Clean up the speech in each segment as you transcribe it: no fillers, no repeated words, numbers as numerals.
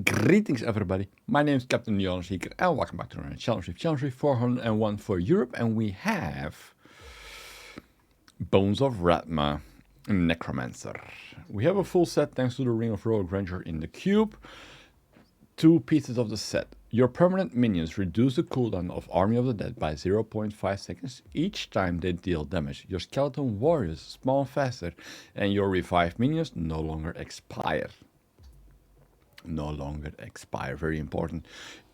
Greetings everybody, my name is Captain the HonorSeeker and welcome back to another challenge 401 for Europe, and we have Bones of Rathma Necromancer. We have a full set thanks to the Ring of Royal Grandeur in the cube. 2 pieces of the set. Your permanent minions reduce the cooldown of Army of the Dead by 0.5 seconds each time they deal damage. Your skeleton warriors spawn faster and your revived minions no longer expire. Very important.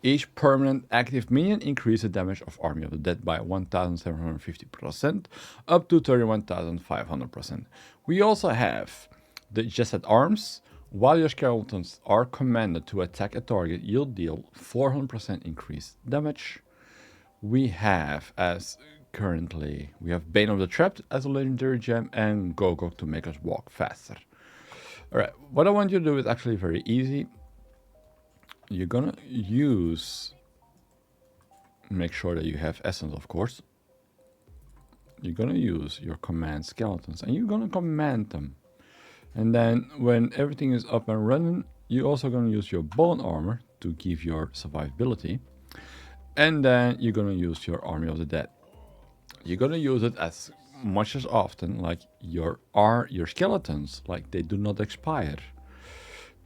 Each permanent active minion increases the damage of Army of the Dead by 1750% up to 31,500%. We also have the Jesset Arms. While your skeletons are commanded to attack a target, you'll deal 400% increased damage. We have we have Bane of the Trapped as a legendary gem and Go-Go to make us walk faster. Alright, what I want you to do is actually very easy. You're gonna make sure that you have essence, of course. You're gonna use your command skeletons and you're gonna command them. And then when everything is up and running, you're also gonna use your bone armor to give your survivability. And then you're gonna use your Army of the Dead. You're gonna use it as much as often like your skeletons, like they do not expire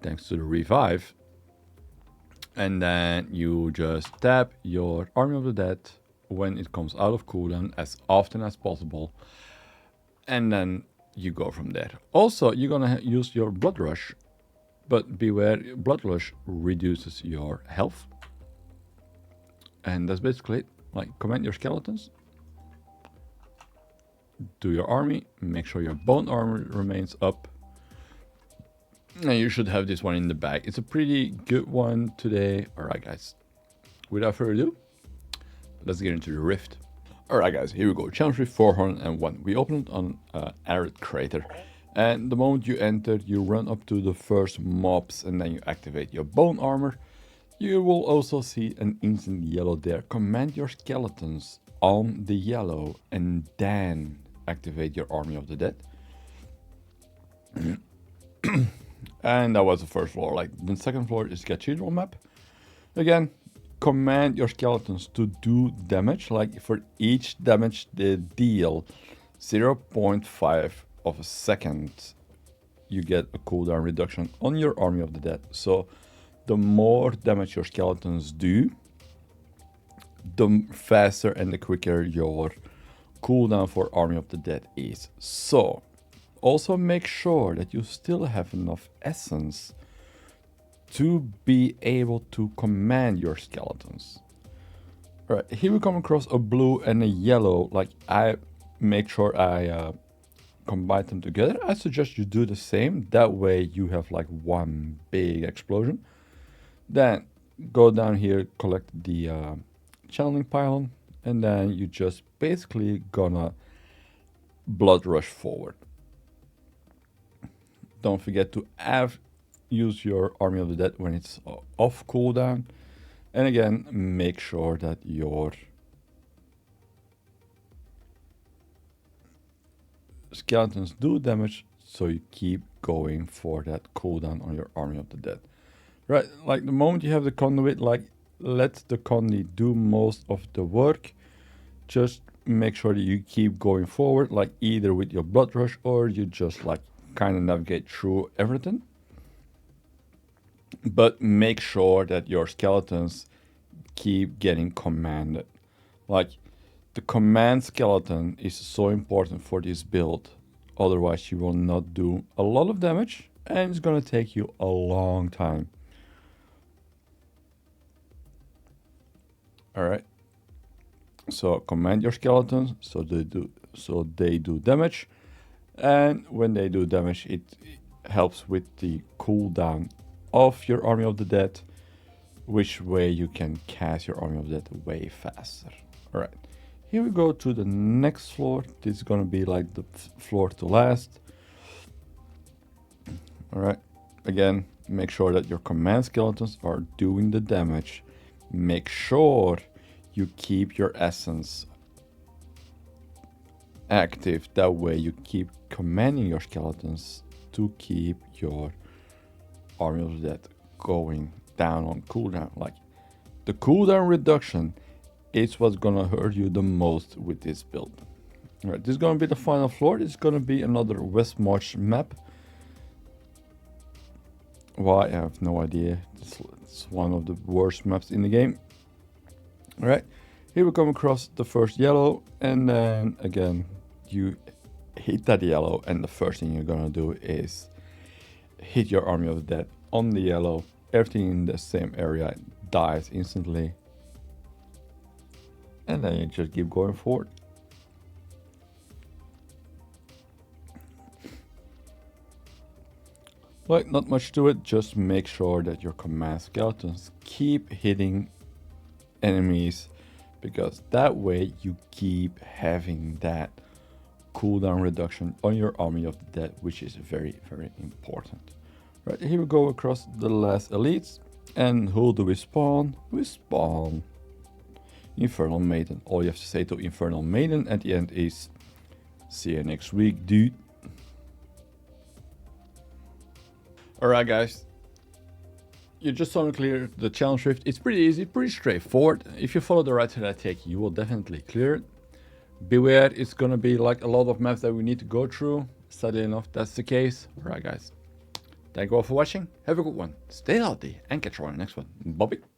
thanks to the revive. And then you just tap your Army of the Dead when it comes out of cooldown as often as possible, and then you go from there. Also, you're gonna use your Blood Rush, but beware, Blood Rush reduces your health. And that's basically it. Like, command your skeletons, do your army, make sure your bone armor remains up, and you should have this one in the bag. It's a pretty good one today. Alright guys, without further ado, let's get into the rift. Alright guys, here we go. Challenge 401. We opened it on Arraet crater. And the moment you enter, you run up to the first mobs and then you activate your bone armor. You will also see an instant yellow there. Command your skeletons on the yellow and then activate your Army of the Dead. And that was the first floor. Like, the second floor is Cathedral map. Again, command your skeletons to do damage. Like, for each damage they deal 0.5 of a second, you get a cooldown reduction on your Army of the Dead. So the more damage your skeletons do, the faster and the quicker your cooldown for Army of the Dead is. So also make sure that you still have enough essence to be able to command your skeletons. Alright, here we come across a blue and a yellow. Like, I make sure I combine them together. I suggest you do the same. That way you have like one big explosion. Then go down here, collect the channeling pylon, and then you just basically gonna blood rush forward. Don't forget to use your Army of the Dead when it's off cooldown. And again, make sure that your skeletons do damage, so you keep going for that cooldown on your Army of the Dead. Right, like the moment you have the conduit, like, let the conduit do most of the work. Just make sure that you keep going forward, like either with your blood rush or you just like kind of navigate through everything. But make sure that your skeletons keep getting commanded. Like, the command skeleton is so important for this build. Otherwise you will not do a lot of damage and it's gonna take you a long time. Alright. So command your skeletons so they do damage. And when they do damage, it helps with the cooldown of your Army of the Dead, which way you can cast your Army of the Dead way faster. Alright, here we go to the next floor. This is gonna be like the floor to last. Alright, again, make sure that your command skeletons are doing the damage. Make sure you keep your essence active. That way you keep commanding your skeletons to keep your Army of the Dead going down on cooldown. Like, the cooldown reduction is what's gonna hurt you the most with this build. Alright, this is gonna be the final floor. This is gonna be another Westmarch map. Why? I have no idea. It's one of the worst maps in the game. Alright, here we come across the first yellow, and then again, you hit that yellow, and the first thing you're gonna do is hit your army of the dead on the yellow. Everything in the same area dies instantly, and then you just keep going forward. Like, not much to it, just make sure that your command skeletons keep hitting enemies, because that way you keep having that cooldown reduction on your army of the dead, which is very, very important. Right, here we go across the last elites, and who do we spawn? We spawn Infernal Maiden. All you have to say to Infernal Maiden at the end is, see you next week, dude. Alright guys, you just saw me clear the challenge rift. It's pretty easy, pretty straightforward. If you follow the route that I take, you will definitely clear it. Beware, it's gonna be like a lot of maps that we need to go through. Sadly enough, that's the case. Alright guys, thank you all for watching. Have a good one, stay healthy, and catch you on the next one. Bye-bye.